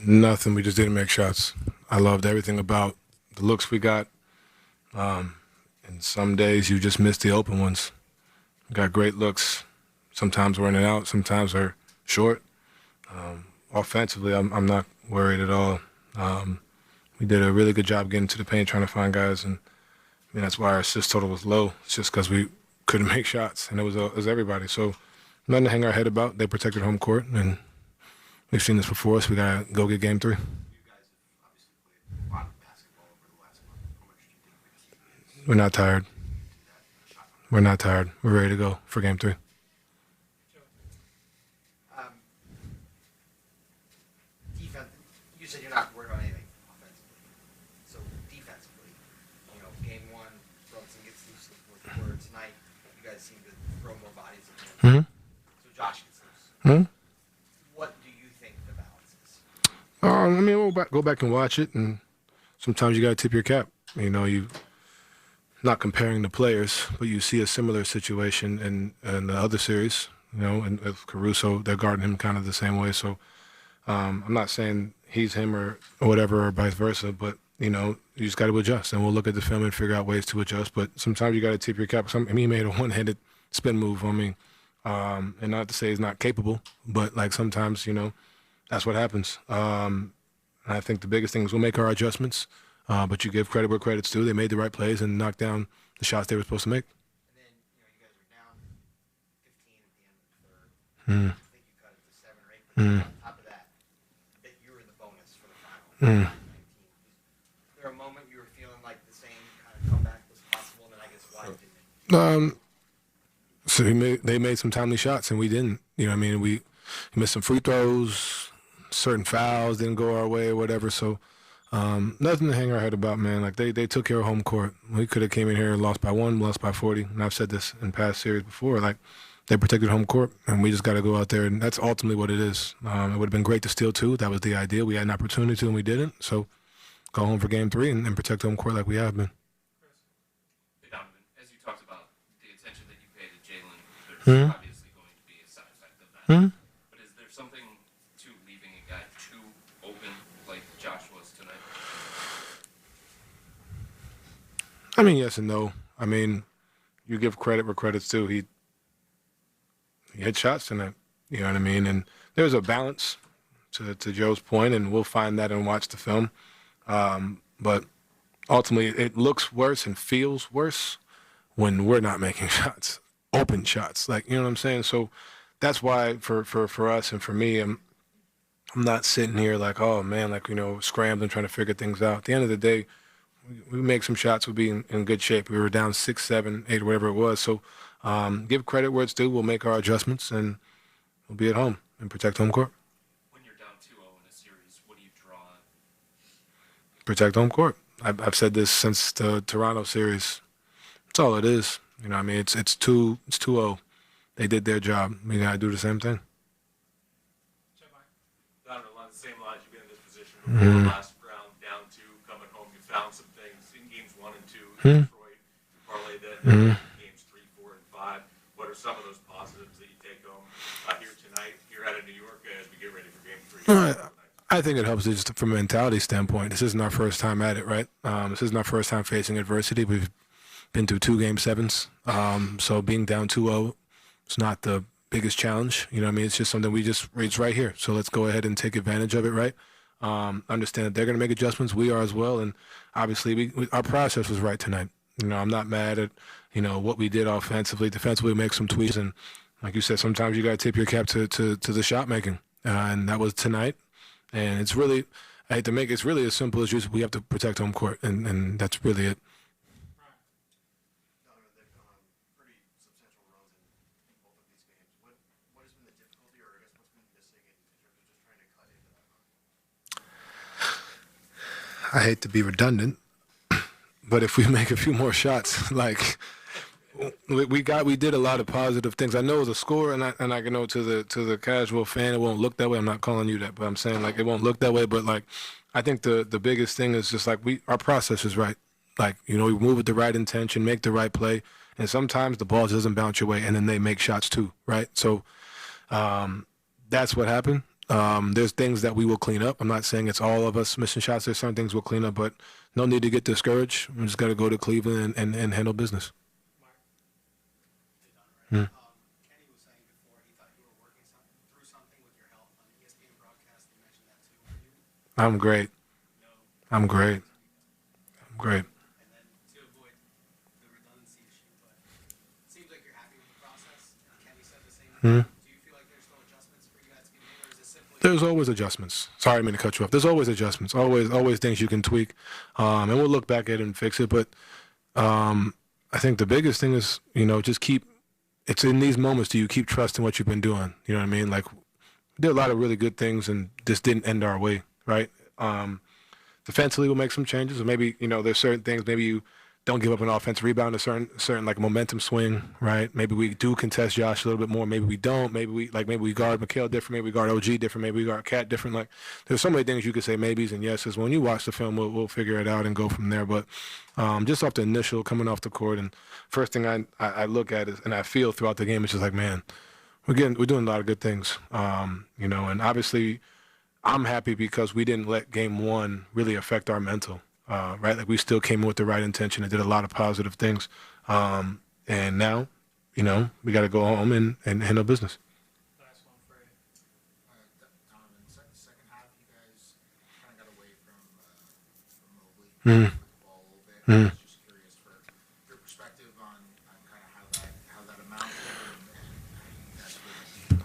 Nothing. We just didn't make shots. I loved everything about the looks we got. And some days you just miss the open ones. Got great looks. Sometimes we're in and out. Sometimes they're short. Offensively, I'm not worried at all. We did a really good job getting to the paint, trying to find guys, and I mean, that's why our assist total was low. It's just because we couldn't make shots, and it was everybody. So nothing to hang our head about. They protected home court, and we've seen this before, so we got to go get game 3. You guys have obviously played a lot of basketball over the last month. How much do you think we can We're not tired. We're not tired. We're ready to go for game 3. Defense, you said you're not worried about anything offensively. So defensively, game 1, Brunson gets loose in the fourth quarter. Tonight, you guys seem to throw more bodies at him. So Josh gets loose. What do you think the balance is? I mean, we'll go back and watch it, and sometimes you got to tip your cap. You not comparing the players, but you see a similar situation in the other series. And with Caruso, they're guarding him kind of the same way. So I'm not saying he's him or whatever or vice versa, but you just got to adjust, and we'll look at the film and figure out ways to adjust. But sometimes you got to tip your cap. He made a one-handed spin move on me, and not to say he's not capable, but like sometimes that's what happens. And I think the biggest thing is we'll make our adjustments, but you give credit where credit's due. They made the right plays and knocked down the shots they were supposed to make. And then you guys are down 15 at the end of the third. I think you cut it to 7 or 8. But on top of that, you were in the bonus for the final. 19. Was there a moment you were feeling like the same kind of comeback was possible? And then I guess why didn't it? So they made some timely shots, and we didn't. We missed some free throws, certain fouls didn't go our way or whatever. So nothing to hang our head about, man. Like they took care of home court. We could have came in here and lost by 1, lost by 40. And I've said this in past series before. Like they protected home court, and we just got to go out there, and that's ultimately what it is. It would have been great to steal 2. That was the idea. We had an opportunity to, and we didn't. So go home for game 3 and protect home court like we have been. Hey, Donovan, as you talked about the attention that you pay to Jalen, there's obviously going to be a side effect of that. But is there something to leaving a guy too open like Josh was tonight? I mean, yes and no. I mean, you give credit where credit's due. He hit shots tonight. You know what I mean? And there's a balance to Joe's point, and we'll find that and watch the film. But ultimately, it looks worse and feels worse when we're not making shots, open shots. Like, you know what I'm saying? So that's why for us and for me, I'm not sitting here like, oh, man, like, scrambling, trying to figure things out. At the end of the day, we make some shots, we'll be in good shape. We were down 6, 7, 8, whatever it was. So give credit where it's due. We'll make our adjustments, and we'll be at home and protect home court. When you're down 2-0 in a series, what do you draw on? Protect home court. I've said this since the Toronto series. That's all it is. I mean, it's 2-0. They did their job. We got to do the same thing. Donovan, along the same lines, you've been in this position before. Last round, down 2, coming home, you found some things in games 1 and 2 in Detroit. You parlayed that in games 3, 4, and 5. What are some of those positives that you take home here tonight, here out of New York, as we get ready for game 3? I think it helps just from a mentality standpoint. This isn't our first time at it, right? This isn't our first time facing adversity. We've been through 2 game 7s. So being down 2-0 is not the biggest challenge. You know what I mean? It's just something it's right here. So let's go ahead and take advantage of it, right? Understand that they're going to make adjustments. We are as well. And obviously our process was right tonight. I'm not mad at, what we did offensively. Defensively, we make some tweaks. And like you said, sometimes you got to tip your cap to the shot making. And that was tonight. And it's really, it's really as simple as just we have to protect home court. And that's really it. Donovan, they've gone on pretty substantial runs in both of these games. What has been the difficulty, or I guess what's been missing in terms of just trying to cut into that run? I hate to be redundant, but if we make a few more shots, like we did a lot of positive things. I know as a scorer, and I can know to the casual fan, it won't look that way. I'm not calling you that, but I'm saying like it won't look that way. But like I think the biggest thing is just like our process is right. Like we move with the right intention, make the right play, and sometimes the ball doesn't bounce your way, and then they make shots too, right? So that's what happened. There's things that we will clean up. I'm not saying it's all of us missing shots. There's some things we'll clean up, but no need to get discouraged. We just got to go to Cleveland and handle business. Kenny was saying before he thought you were working through something with your health on the ESPN broadcast. You mentioned that too. I'm great. I'm great. I'm great. And then to avoid the redundancy issue, but it seems like you're happy with the process. And Kenny said the same thing. Do you feel like there's still adjustments for you guys to be made, or is it simply? There's always adjustments. Sorry, I didn't mean to cut you off. There's always adjustments. Always things you can tweak, and we'll look back at it and fix it. But I think the biggest thing is, just keep. It's in these moments do you keep trusting what you've been doing. You know what I mean? Like, we did a lot of really good things, and this didn't end our way, right? Defensively, we'll make some changes, or maybe there's certain things. Maybe you don't give up an offensive rebound, a certain like momentum swing, right? Maybe we do contest Josh a little bit more. Maybe we don't. Maybe we guard Mikal different. Maybe we guard OG different. Maybe we guard Cat different. Like, there's so many things you could say maybes and yeses. When you watch the film, we'll figure it out and go from there. But just off the initial coming off the court, and first thing I look at is, and I feel throughout the game, it's just like, man, we're doing a lot of good things, and obviously I'm happy because we didn't let game one really affect our mental. Right, like we still came in with the right intention and did a lot of positive things, and now, we got to go home and handle business. Last one for Donovan. Second half, you guys kind of got away from Mobley, the ball a little bit. I was just curious for your perspective on kind of how that amounted and that's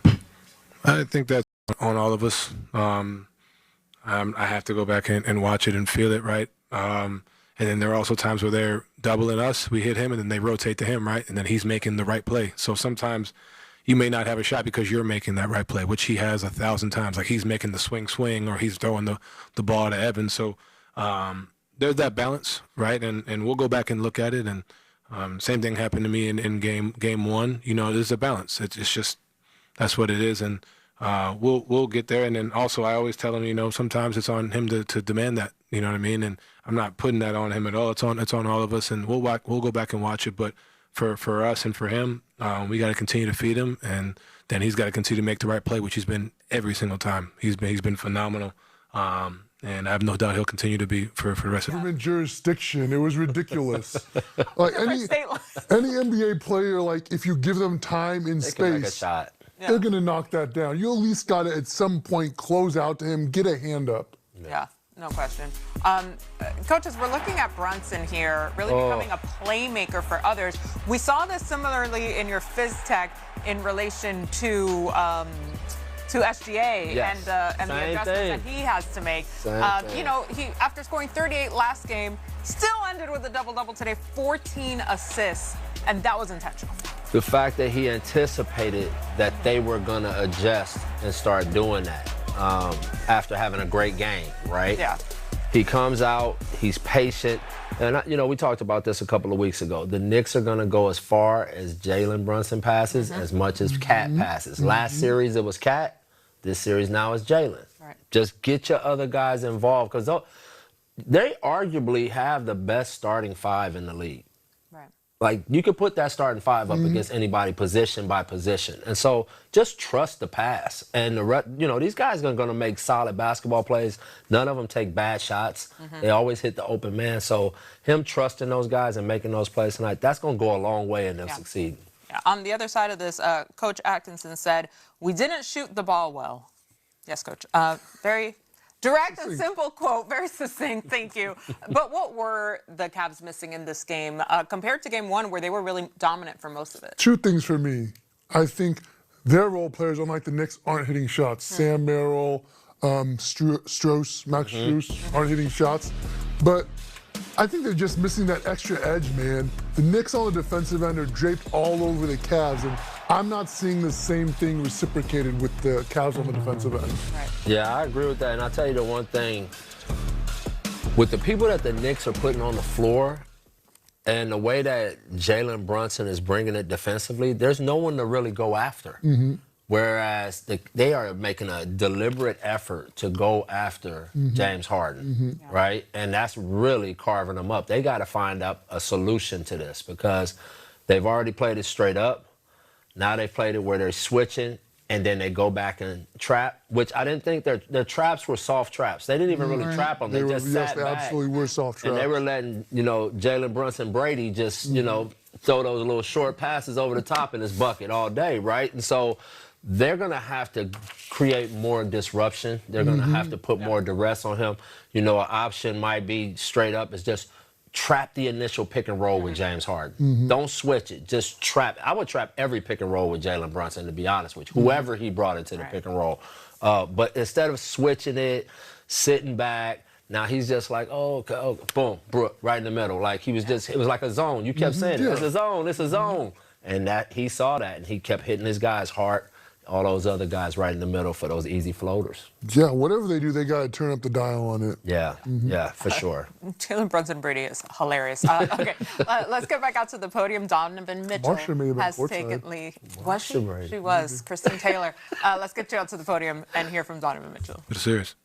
really. I think that's on all of us. I have to go back and watch it and feel it, right? And then there are also times where they're doubling us, we hit him, and then they rotate to him, right? And then he's making the right play. So sometimes you may not have a shot because you're making that right play, which he has 1,000 times. Like, he's making the swing, or he's throwing the ball to Evans. So there's that balance, right? And we'll go back and look at it. And same thing happened to me in game one. There's a balance. It's just that's what it is. And we'll get there. And then also I always tell him, sometimes it's on him to demand that. You know what I mean? And I'm not putting that on him at all. It's on all of us, and we'll go back and watch it. But for us and for him, we got to continue to feed him, and then he's got to continue to make the right play, which he's been every single time. He's been phenomenal, and I have no doubt he'll continue to be for the rest of it. Government jurisdiction, it was ridiculous. Like any NBA player, like if you give them time and They can make a space, shot. they're gonna knock that down. You at least got to at some point close out to him, get a hand up. Yeah, no question. Coaches, we're looking at Brunson here, really becoming a playmaker for others. We saw this similarly in your phys tech in relation to SGA and the adjustments that he has to make. He after scoring 38 last game, still ended with a double-double today, 14 assists, and that was intentional. The fact that he anticipated that they were going to adjust and start doing that after having a great game, right? Yeah. He comes out, he's patient. And, we talked about this a couple of weeks ago. The Knicks are going to go as far as Jalen Brunson passes as much as Cat passes. Last series, it was Cat. This series now is Jalen. Right. Just get your other guys involved because they arguably have the best starting five in the league. Like, you could put that starting five up against anybody position by position. And so just trust the pass. And, these guys are going to make solid basketball plays. None of them take bad shots. They always hit the open man. So him trusting those guys and making those plays tonight, that's going to go a long way in them succeeding. Yeah. On the other side of this, Coach Atkinson said, we didn't shoot the ball well. Yes, Coach. Very direct and simple quote, very succinct, thank you. But what were the Cavs missing in this game compared to game one where they were really dominant for most of it? Two things for me. I think their role players, unlike the Knicks, aren't hitting shots. Sam Merrill, Max Strus aren't hitting shots. But I think they're just missing that extra edge, man. The Knicks on the defensive end are draped all over the Cavs, and I'm not seeing the same thing reciprocated with the Cavs on the defensive end. Right. Yeah, I agree with that. And I'll tell you the one thing. With the people that the Knicks are putting on the floor and the way that Jalen Brunson is bringing it defensively, there's no one to really go after. Whereas they are making a deliberate effort to go after James Harden, right? And that's really carving them up. They got to find out a solution to this because they've already played it straight up. Now they played it where they're switching, and then they go back and trap, which I didn't think their traps were soft traps. They didn't even really trap them. They just yes, sat they back. absolutely were soft traps. And they were letting, Jalen Brunson Brady just, throw those little short passes over the top in his bucket all day, right? And so they're going to have to create more disruption. They're going to have to put more duress on him. An option might be straight up is just trap the initial pick and roll with James Harden. Don't switch it. Just trap. I would trap every pick and roll with Jalen Brunson, to be honest with you, whoever he brought into the pick and roll. But instead of switching it, sitting back, now he's just like, boom, right in the middle. Like it was like a zone. You kept saying, it's a zone, it's a zone. And that he saw that, and he kept hitting his guys hard. All those other guys right in the middle for those easy floaters. Yeah, whatever they do, they got to turn up the dial on it. Yeah, yeah, for sure. Jalen Brunson Brady is hilarious. Okay, let's get back out to the podium. Donovan Mitchell has taken lead. Was she? She was. Kristen Taylor. Let's get you out to the podium and hear from Donovan Mitchell. It's serious.